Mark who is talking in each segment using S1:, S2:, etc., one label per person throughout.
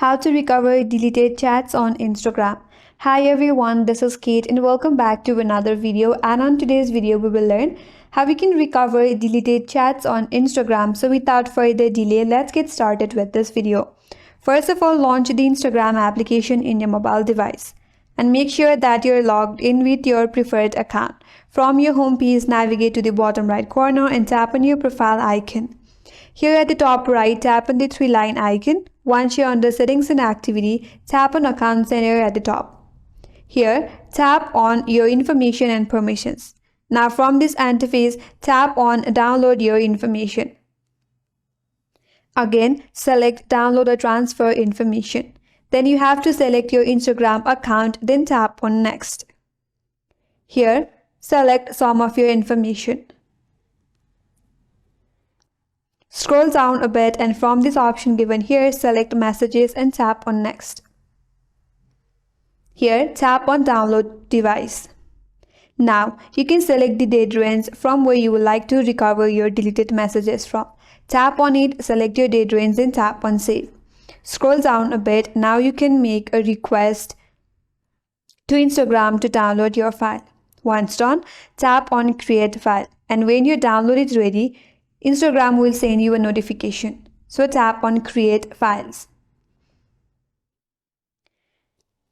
S1: How to recover deleted chats on Instagram. Hi everyone, this is Kate and welcome back to another video. And on today's video we will learn how we can recover deleted chats on Instagram. So without further delay, let's get started with this video. First of all, launch the Instagram application in your mobile device and make sure that you're logged in with your preferred account. From your home page, navigate to the bottom right corner and tap on your profile icon. Here at the top right, tap on the three-line icon. Once you're under Settings and Activity, tap on Account Center at the top. Here, tap on Your Information and Permissions. Now from this interface, tap on Download Your Information. Again, select Download or Transfer Information. Then you have to select your Instagram account, then tap on Next. Here, select some of your information. Scroll down a bit and from this option given here, select Messages and tap on Next. Here, tap on Download Device. Now, you can select the date range from where you would like to recover your deleted messages from. Tap on it, select your date range and tap on Save. Scroll down a bit. Now you can make a request to Instagram to download your file. Once done, tap on Create File. And when your download is ready, Instagram will send you a notification. So tap on Create Files.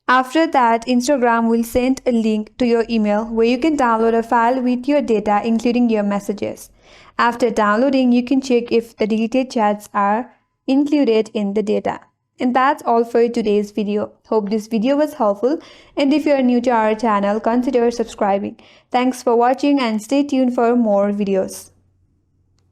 S1: After that, Instagram will send a link to your email where you can download a file with your data including your messages. After downloading, you can check if the deleted chats are included in the data. And that's all for today's video. Hope this video was helpful, and if you are new to our channel, consider subscribing. Thanks for watching and stay tuned for more videos.